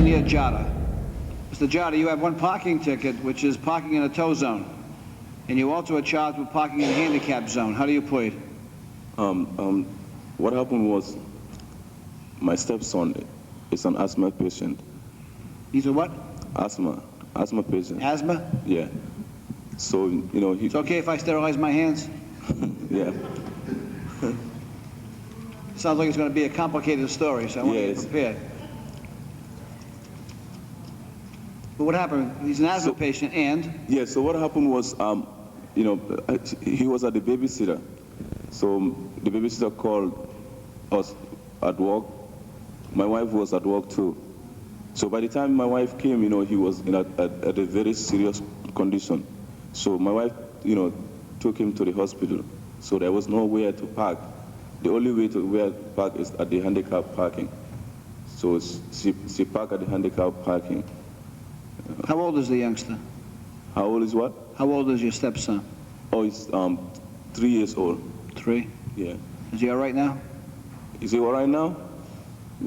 near Jada. Mr. Jada, you have one parking ticket, which is parking in a tow zone. And you also are charged with parking in a handicap zone. How do you plead? What happened was my stepson is an asthma patient. He's a what? Asthma patient. Asthma? Yeah. So, you know, It's okay if I sterilize my hands? Yeah. Sounds like it's going to be a complicated story, so I want you to be prepared. But what happened? He's an asthma patient, and? Yeah, so what happened was, you know, he was at the babysitter. So the babysitter called us at work. My wife was at work too. So by the time my wife came, you know, he was at a very serious condition. So my wife, you know, took him to the hospital. So there was nowhere to park. The only way to park is at the handicap parking. So she parked at the handicap parking. How old is the youngster? How old is what? How old is your stepson? Oh, he's 3 years old. 3? Yeah. Is he all right now? Is he all right now?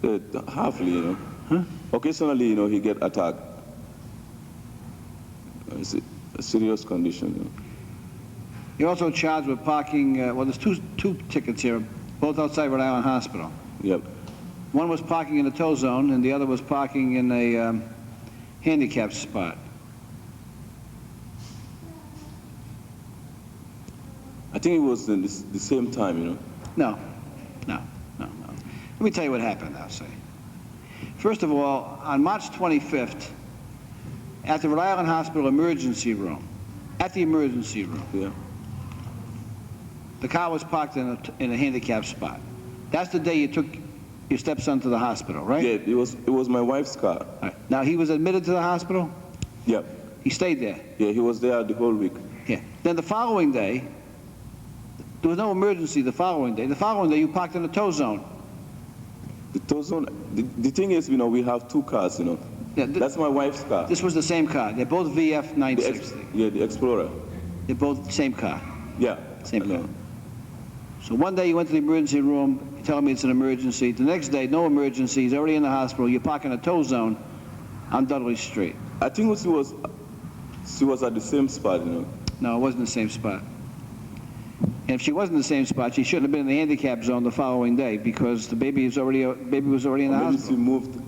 Halfly, you know. Huh? Occasionally, you know, he get attacked. It's a serious condition. You know. You're also charged with parking, well, there's two tickets here, both outside Rhode Island Hospital. Yep. One was parking in a tow zone, and the other was parking in a handicapped spot. I think it was in the same time, you know. No. Let me tell you what happened now, say. First of all, on March 25th, at the Rhode Island Hospital emergency room, Yeah. the car was parked in a handicapped spot. That's the day you took your stepson to the hospital, right? Yeah, it was my wife's car. All right. Now, he was admitted to the hospital? Yeah. He stayed there? Yeah, he was there the whole week. Yeah. Then the following day, there was no emergency the following day. The following day, you parked in a tow zone. The tow zone, the thing is, you know, we have 2 cars, you know. Yeah, That's my wife's car. This was the same car. They're both VF 960. Yeah, the Explorer. They're both the same car. Yeah. Same car. So one day you went to the emergency room, you tell me it's an emergency. The next day, no emergency, he's already in the hospital. You park in a tow zone on Dudley Street. I think she was at the same spot, you know. No, it wasn't the same spot. And if she wasn't in the same spot, she shouldn't have been in the handicap zone the following day because the baby was already in the Maybe hospital. she moved.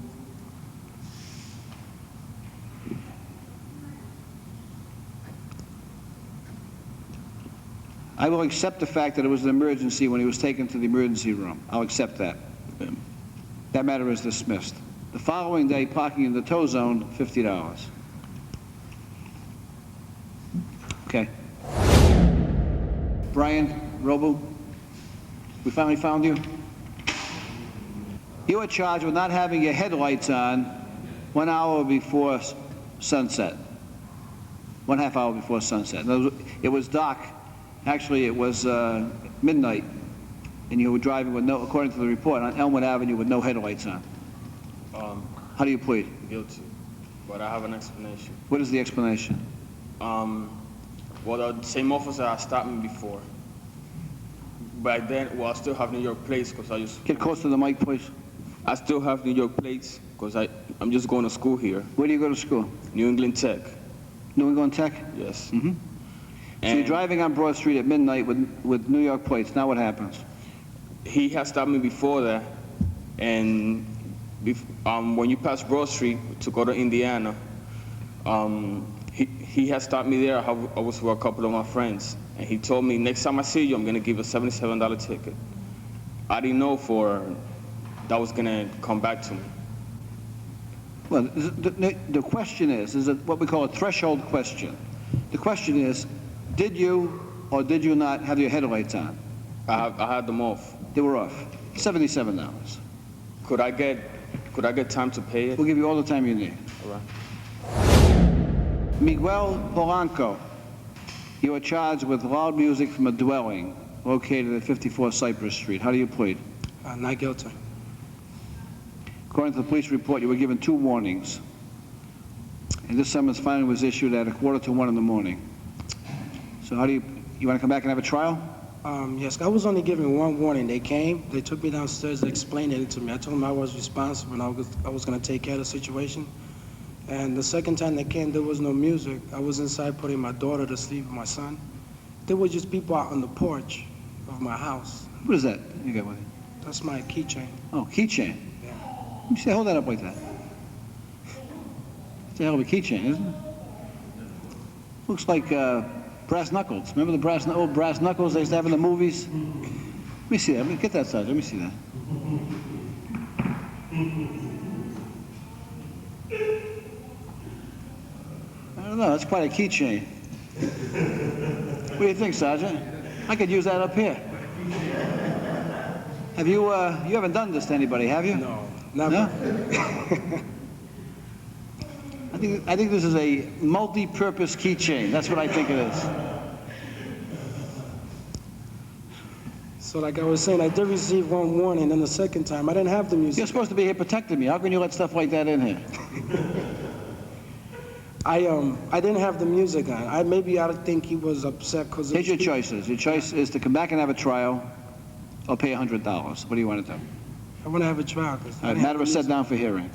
I will accept the fact that it was an emergency when he was taken to the emergency room. I'll accept that. That matter is dismissed. The following day, parking in the tow zone, $50. Okay. Brian Robo, we finally found you. You are charged with not having your headlights on 1 hour before sunset. 1/2 hour before sunset. It was dark. Actually, it was midnight, and you were driving with no, according to the report, on Elmwood Avenue with no headlights on. How do you plead? Guilty, but I have an explanation. What is the explanation? Well, the same officer that stopped me before. Back then, well, I still have New York plates because Get close to the mic, please. I still have New York plates because I'm just going to school here. Where do you go to school? New England Tech. New England Tech? Yes. Mm-hmm. So you're driving on Broad Street at midnight with New York plates. Now what happens? He had stopped me before that, and when you pass Broad Street to go to Indiana, he had stopped me there. I was with a couple of my friends, and he told me, next time I see you, I'm going to give a $77 ticket. I didn't know that was going to come back to me. Well, the question is what we call a threshold question. The question is, did you or did you not have your headlights on? I had them off. They were off. $77. Could I get time to pay it? We'll give you all the time you need. All right. Miguel Polanco, you are charged with loud music from a dwelling located at 54 Cypress Street. How do you plead? Not guilty. According to the police report, you were given 2 warnings. And this summons finally was issued at 1:45 in the morning. So how do you want to come back and have a trial? Yes, I was only given one warning. They came, they took me downstairs, they explained it to me. I told them I was responsible and I was going to take care of the situation. And the second time they came, there was no music. I was inside putting my daughter to sleep with my son. There were just people out on the porch of my house. What is that you got with you? That's my keychain. Oh, keychain. Yeah. Let me see, hold that up like that. It's a hell of a keychain, isn't it? Looks like brass knuckles. Remember the old brass knuckles they used to have in the movies? Let me see that. Let me get that side. Let me see that. I don't know. That's quite a keychain. What do you think, Sergeant? I could use that up here. Have you? You haven't done this to anybody, have you? No, never. No? I think this is a multi-purpose keychain. That's what I think it is. So like I was saying, I did receive one warning, and the second time, I didn't have the music. You're supposed to be here protecting me. How can you let stuff like that in here? I didn't have the music on. I think he was upset because... Here's your choices. Your choice is to come back and have a trial or pay $100. What do you want to do? I want to have a trial. Matter of set down for hearing.